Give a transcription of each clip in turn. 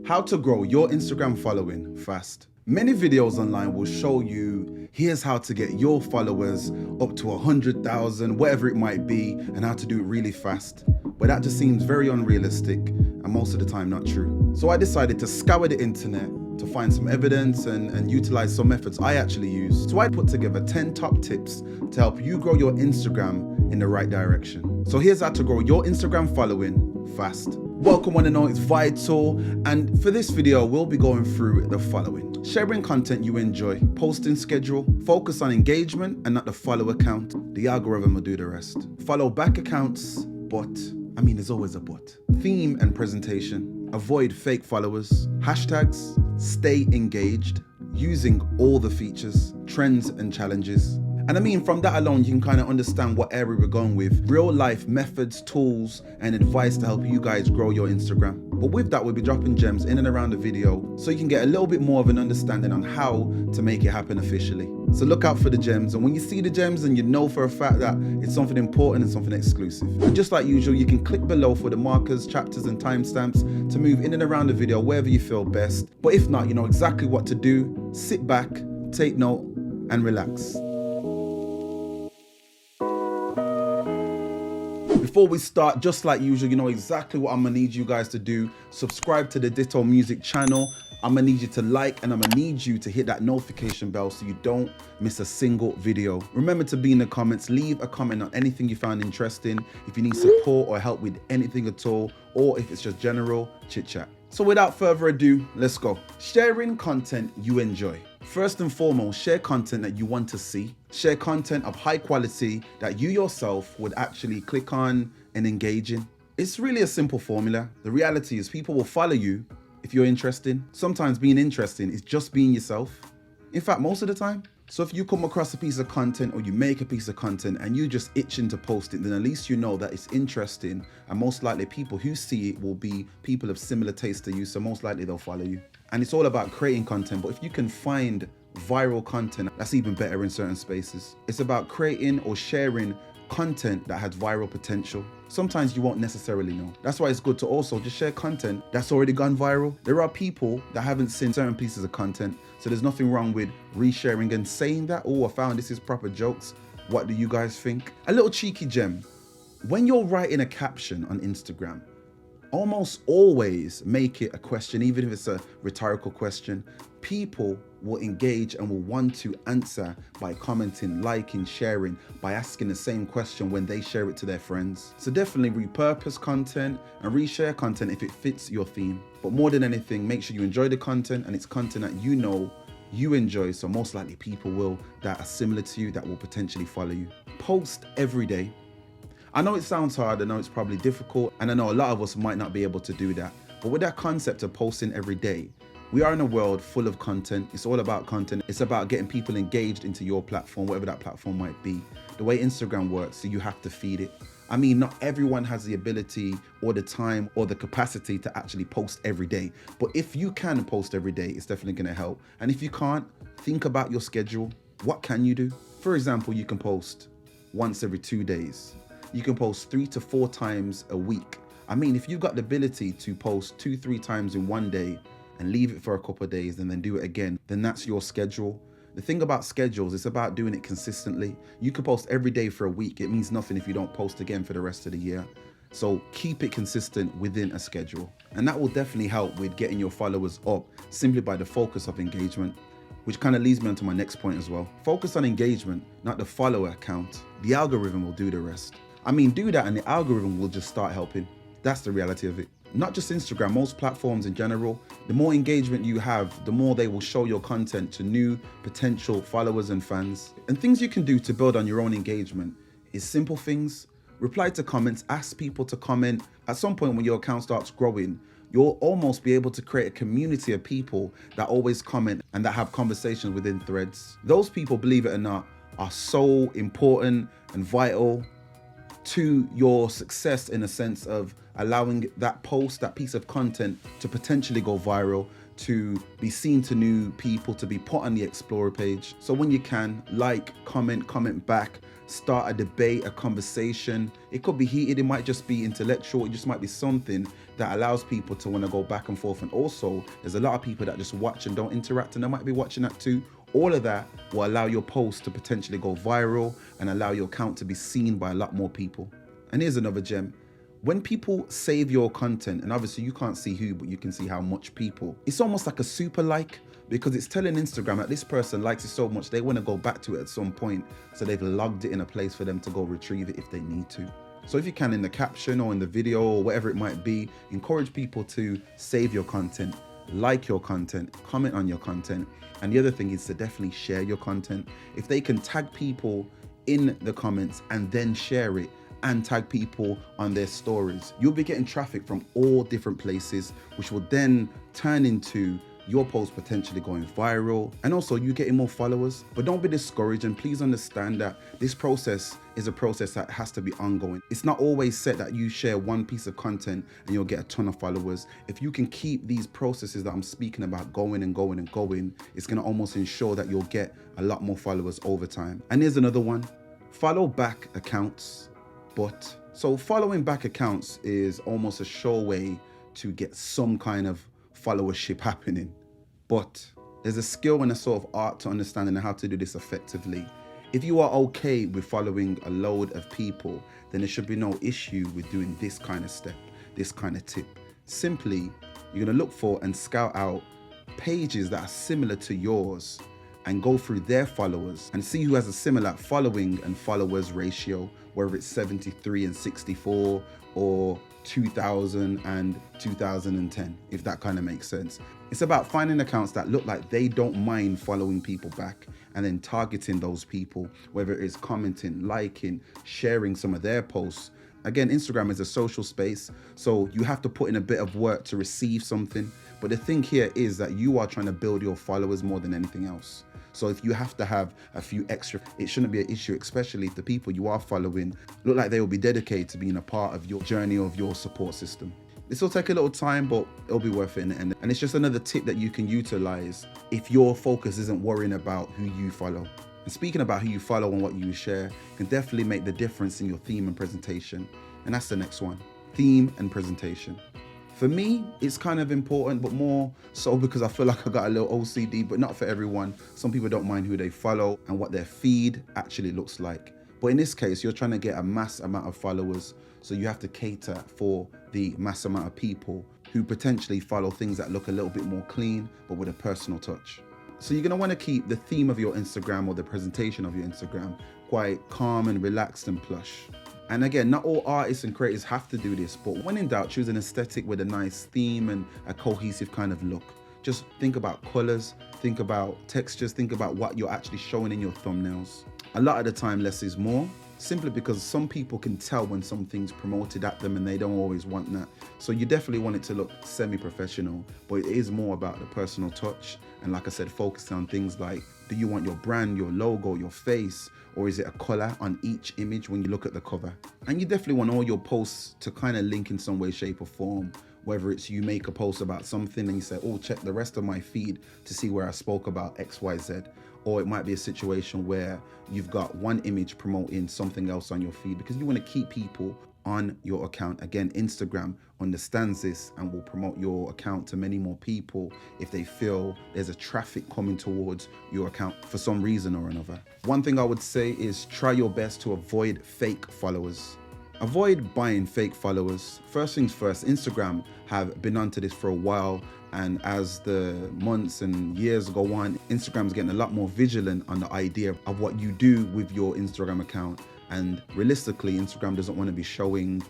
How to grow your Instagram following fast. Many videos online will show you, here's how to get your followers up to 100,000, whatever it might be, and how to do it really fast. But that just seems very unrealistic and most of the time not true. So I decided to scour the internet to find some evidence and utilize some methods I actually use. So I put together 10 top tips to help you grow your Instagram in the right direction. So here's how to grow your Instagram following fast. Welcome one and all, it's Vital, and for this video we'll be going through the following. Sharing content you enjoy, posting schedule, focus on engagement and not the follow count. The algorithm will do the rest. Follow back accounts, but there's always a but. Theme and presentation, avoid fake followers, hashtags, stay engaged, using all the features, trends and challenges. And from that alone, you can kind of understand what area we're going with. Real life methods, tools, and advice to help you guys grow your Instagram. But with that, we'll be dropping gems in and around the video so you can get a little bit more of an understanding on how to make it happen officially. So look out for the gems. And when you see the gems and you know for a fact that it's something important and something exclusive. And just like usual, you can click below for the markers, chapters, and timestamps to move in and around the video wherever you feel best. But if not, you know exactly what to do. Sit back, take note, and relax. Before we start, just like usual, you know exactly what I'm gonna need you guys to do. Subscribe to the Ditto music channel. I'm gonna need you to like, and I'm gonna need you to hit that notification bell so you don't miss a single video. Remember to be in the comments, leave a comment on anything you found interesting, if you need support or help with anything at all, or if it's just general chit chat. So without further ado, let's go. Sharing content you enjoy. First and foremost, share content that you want to see. Share content of high quality that you yourself would actually click on and engage in. It's really a simple formula. The reality is people will follow you if you're interesting. Sometimes being interesting is just being yourself. In fact, most of the time. So if you come across a piece of content or you make a piece of content and you just itching to post it, then at least you know that it's interesting, and most likely people who see it will be people of similar taste to you, so most likely they'll follow you. And it's all about creating content, but if you can find viral content, that's even better in certain spaces. It's about creating or sharing content that has viral potential. Sometimes you won't necessarily know. That's why it's good to also just share content that's already gone viral. There are people that haven't seen certain pieces of content, so there's nothing wrong with resharing and saying that, oh, I found this is proper jokes. What do you guys think? A little cheeky gem. When you're writing a caption on Instagram, almost always make it a question, even if it's a rhetorical question. People will engage and will want to answer by commenting, liking, sharing, by asking the same question when they share it to their friends. So definitely repurpose content and reshare content if it fits your theme. But more than anything, make sure you enjoy the content and it's content that you know you enjoy, so most likely people will that are similar to you that will potentially follow you. Post every day. I know it sounds hard, I know it's probably difficult, and I know a lot of us might not be able to do that. But with that concept of posting every day, we are in a world full of content. It's all about content. It's about getting people engaged into your platform, whatever that platform might be. The way Instagram works, so you have to feed it. Not everyone has the ability or the time or the capacity to actually post every day. But if you can post every day, it's definitely gonna help. And if you can't, think about your schedule. What can you do? For example, you can post once every 2 days. You can post 3 to 4 times a week. If you've got the ability to post 2-3 times in one day and leave it for a couple of days and then do it again, then that's your schedule. The thing about schedules, it's about doing it consistently. You could post every day for a week. It means nothing if you don't post again for the rest of the year. So keep it consistent within a schedule. And that will definitely help with getting your followers up simply by the focus of engagement, which kind of leads me on to my next point as well. Focus on engagement, not the follower count. The algorithm will do the rest. Do that and the algorithm will just start helping. That's the reality of it. Not just Instagram, most platforms in general, the more engagement you have, the more they will show your content to new potential followers and fans. And things you can do to build on your own engagement is simple things. Reply to comments, ask people to comment. At some point when your account starts growing, you'll almost be able to create a community of people that always comment and that have conversations within threads. Those people, believe it or not, are so important and vital to your success in a sense of allowing that post, that piece of content to potentially go viral. to be seen to new people, to be put on the Explorer page. So when you can, like, comment back, start a debate, a conversation. It could be heated, it might just be intellectual, it just might be something that allows people to want to go back and forth. And also, there's a lot of people that just watch and don't interact, and they might be watching that too. All of that will allow your post to potentially go viral and allow your account to be seen by a lot more people. And here's another gem. When people save your content, and obviously you can't see who, but you can see how much people, it's almost like a super like, because it's telling Instagram that this person likes it so much, they want to go back to it at some point. So they've logged it in a place for them to go retrieve it if they need to. So if you can, in the caption or in the video or whatever it might be, encourage people to save your content, like your content, comment on your content. And the other thing is to definitely share your content. If they can tag people in the comments and then share it, and tag people on their stories, you'll be getting traffic from all different places, which will then turn into your post potentially going viral, and also you getting more followers. But don't be discouraged, and please understand that this process is a process that has to be ongoing. It's not always set that you share one piece of content and you'll get a ton of followers. If you can keep these processes that I'm speaking about going and going and going, it's gonna almost ensure that you'll get a lot more followers over time. And here's another one, follow back accounts. So following back accounts is almost a sure way to get some kind of followership happening. But there's a skill and a sort of art to understanding how to do this effectively. If you are okay with following a load of people, then there should be no issue with doing this kind of step, this kind of tip. Simply, you're gonna look for and scout out pages that are similar to yours and go through their followers and see who has a similar following and followers ratio, whether it's 73 and 64 or 2000 and 2010, if that kind of makes sense. It's about finding accounts that look like they don't mind following people back and then targeting those people, whether it's commenting, liking, sharing some of their posts. Again, Instagram is a social space, so you have to put in a bit of work to receive something. But the thing here is that you are trying to build your followers more than anything else. So if you have to have a few extra, it shouldn't be an issue, especially if the people you are following look like they will be dedicated to being a part of your journey, of your support system. This will take a little time, but it'll be worth it in the end. And it's just another tip that you can utilize if your focus isn't worrying about who you follow. And speaking about who you follow and what you share can definitely make the difference in your theme and presentation. And that's the next one, theme and presentation. For me, it's kind of important, but more so because I feel like I got a little OCD, but not for everyone. Some people don't mind who they follow and what their feed actually looks like. But in this case, you're trying to get a mass amount of followers, so you have to cater for the mass amount of people who potentially follow things that look a little bit more clean, but with a personal touch. So you're gonna wanna keep the theme of your Instagram or the presentation of your Instagram quite calm and relaxed and plush. And again, not all artists and creators have to do this, but when in doubt, choose an aesthetic with a nice theme and a cohesive kind of look. Just think about colors, think about textures, think about what you're actually showing in your thumbnails. A lot of the time, less is more, simply because some people can tell when something's promoted at them and they don't always want that. So you definitely want it to look semi-professional, but it is more about the personal touch. And like I said, focusing on things like, do you want your brand, your logo, your face, or is it a color on each image when you look at the cover? And you definitely want all your posts to kind of link in some way, shape or form, whether it's you make a post about something and you say, oh, check the rest of my feed to see where I spoke about X, Y, Z. Or it might be a situation where you've got one image promoting something else on your feed because you want to keep people on your account. Again, Instagram understands this and will promote your account to many more people if they feel there's a traffic coming towards your account for some reason or another. One thing I would say is try your best to avoid fake followers. Avoid buying fake followers. First things first, Instagram have been onto this for a while, and as the months and years go on, Instagram's getting a lot more vigilant on the idea of what you do with your Instagram account. And realistically, Instagram doesn't want to be showing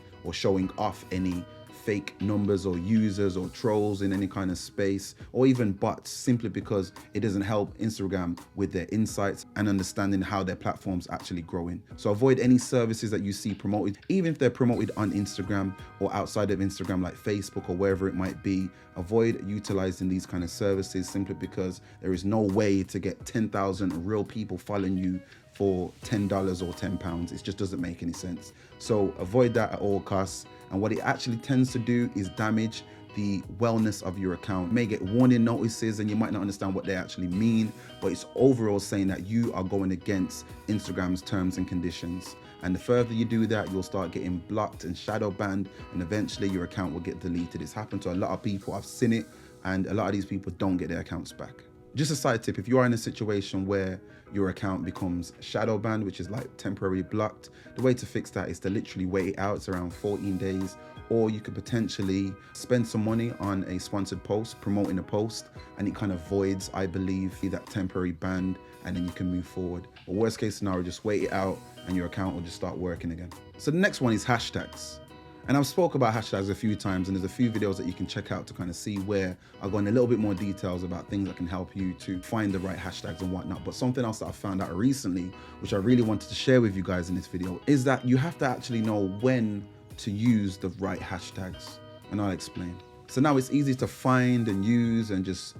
off any fake numbers or users or trolls in any kind of space, or even bots, simply because it doesn't help Instagram with their insights and understanding how their platform's actually growing. So avoid any services that you see promoted, even if they're promoted on Instagram or outside of Instagram like Facebook or wherever it might be. Avoid utilizing these kind of services simply because there is no way to get 10,000 real people following you for $10 or £10. It just doesn't make any sense. So avoid that at all costs. And what it actually tends to do is damage the wellness of your account. You may get warning notices and you might not understand what they actually mean, but it's overall saying that you are going against Instagram's terms and conditions. And the further you do that, you'll start getting blocked and shadow banned, and eventually your account will get deleted. It's happened to a lot of people. I've seen it, and a lot of these people don't get their accounts back. Just a side tip, if you are in a situation where your account becomes shadow banned, which is like temporarily blocked, the way to fix that is to literally wait it out. It's around 14 days. Or you could potentially spend some money on a sponsored post, promoting a post, and it kind of voids, I believe, that temporary ban, and then you can move forward. But worst case scenario, just wait it out and your account will just start working again. So the next one is hashtags. And I've spoke about hashtags a few times, and there's a few videos that you can check out to kind of see where I go in a little bit more details about things that can help you to find the right hashtags and whatnot. But something else that I found out recently, which I really wanted to share with you guys in this video, is that you have to actually know when to use the right hashtags, and I'll explain. So now it's easy to find and use and just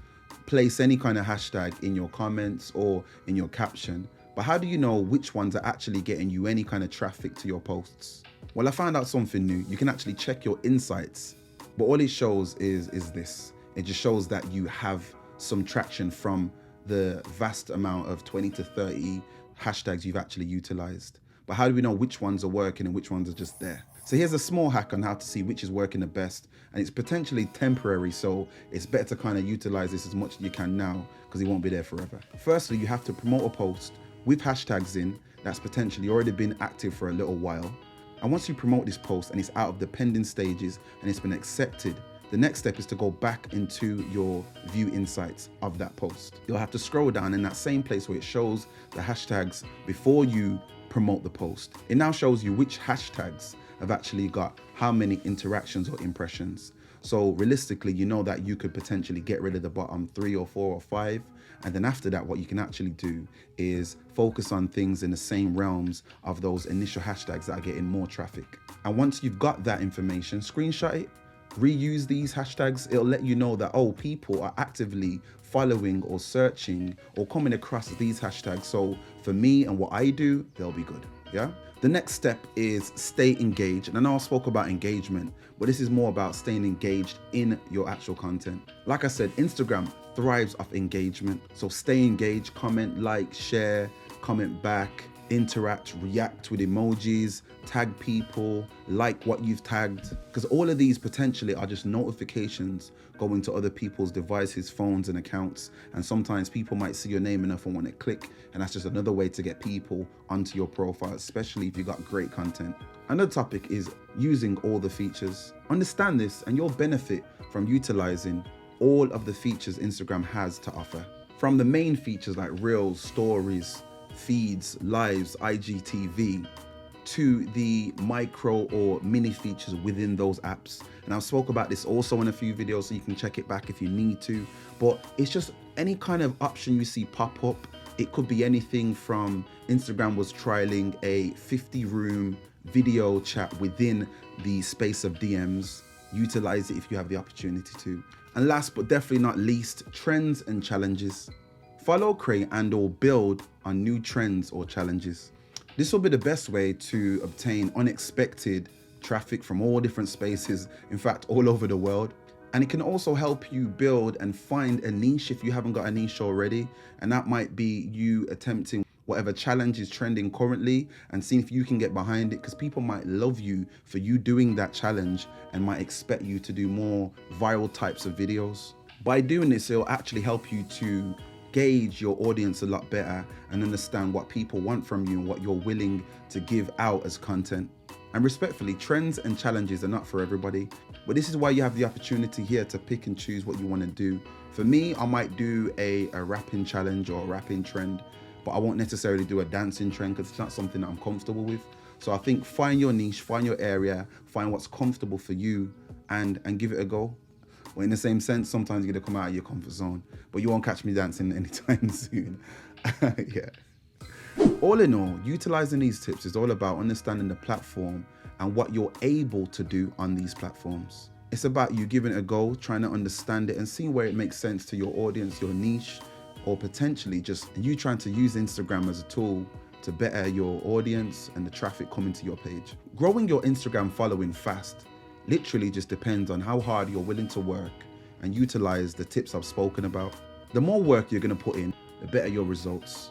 place any kind of hashtag in your comments or in your caption, but how do you know which ones are actually getting you any kind of traffic to your posts? Well, I found out something new. You can actually check your insights, but all it shows is this. It just shows that you have some traction from the vast amount of 20 to 30 hashtags you've actually utilized. But how do we know which ones are working and which ones are just there? So here's a small hack on how to see which is working the best, and it's potentially temporary, so it's better to kind of utilize this as much as you can now because it won't be there forever. Firstly, you have to promote a post with hashtags in that's potentially already been active for a little while. And once you promote this post and it's out of the pending stages and it's been accepted, the next step is to go back into your view insights of that post. You'll have to scroll down in that same place where it shows the hashtags before you promote the post. It now shows you which hashtags have actually got how many interactions or impressions. So realistically, you know that you could potentially get rid of the bottom 3 or 4 or 5. And then after that, what you can actually do is focus on things in the same realms of those initial hashtags that are getting more traffic. And once you've got that information, screenshot it, reuse these hashtags. It'll let you know that, oh, people are actively following or searching or coming across these hashtags. So for me and what I do, they'll be good. Yeah. The next step is stay engaged. And I know I spoke about engagement, but this is more about staying engaged in your actual content. Like I said, Instagram thrives off engagement. So stay engaged, comment, like, share, comment back, interact, react with emojis, tag people, like what you've tagged, because all of these potentially are just notifications going to other people's devices, phones and accounts. And sometimes people might see your name enough and want to click, and that's just another way to get people onto your profile, especially if you've got great content. Another topic is using all the features. Understand this and you'll benefit from utilizing all of the features Instagram has to offer. From the main features like Reels, Stories, Feeds, Lives, IGTV, to the micro or mini features within those apps. And I've spoke about this also in a few videos, so you can check it back if you need to. But it's just any kind of option you see pop up. It could be anything from Instagram was trialing a 50-room video chat within the space of DMs. Utilize it if you have the opportunity to. And last but definitely not least, trends and challenges. Follow, create, and/or build on new trends or challenges. This will be the best way to obtain unexpected traffic from all different spaces, in fact, all over the world. And it can also help you build and find a niche if you haven't got a niche already. And that might be you attempting whatever challenge is trending currently and seeing if you can get behind it, because people might love you for you doing that challenge and might expect you to do more viral types of videos. By doing this, it'll actually help you to gauge your audience a lot better and understand what people want from you and what you're willing to give out as content. And respectfully, trends and challenges are not for everybody, but this is why you have the opportunity here to pick and choose what you want to do. For me, I might do a rapping challenge or a rapping trend, but I won't necessarily do a dancing trend because it's not something that I'm comfortable with. So I think find your niche, find your area, find what's comfortable for you and give it a go. Well, in the same sense, sometimes you're gonna come out of your comfort zone, but you won't catch me dancing anytime soon. Yeah. All in all, utilizing these tips is all about understanding the platform and what you're able to do on these platforms. It's about you giving it a go, trying to understand it and seeing where it makes sense to your audience, your niche, or potentially just you trying to use Instagram as a tool to better your audience and the traffic coming to your page. Growing your Instagram following fast literally just depends on how hard you're willing to work and utilize the tips I've spoken about. The more work you're gonna put in, the better your results.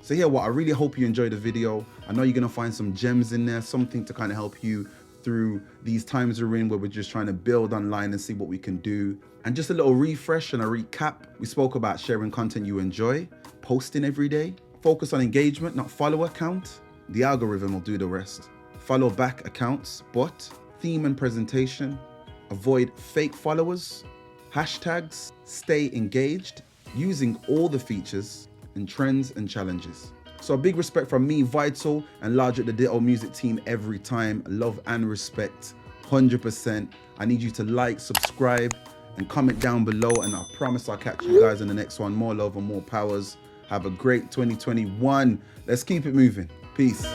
So yeah, I really hope you enjoyed the video. I know you're gonna find some gems in there, something to kind of help you through these times we're in where we're just trying to build online and see what we can do. And just a little refresh and a recap. We spoke about sharing content you enjoy, posting every day, focus on engagement, not follower count. The algorithm will do the rest. Follow back accounts, but theme and presentation, avoid fake followers, hashtags, stay engaged, using all the features and trends and challenges. So a big respect from me, Vital, and large at the Ditto music team every time. Love and respect, 100%. I need you to like, subscribe, and comment down below, and I promise I'll catch you guys in the next one. More love and more powers. Have a great 2021. Let's keep it moving. Peace.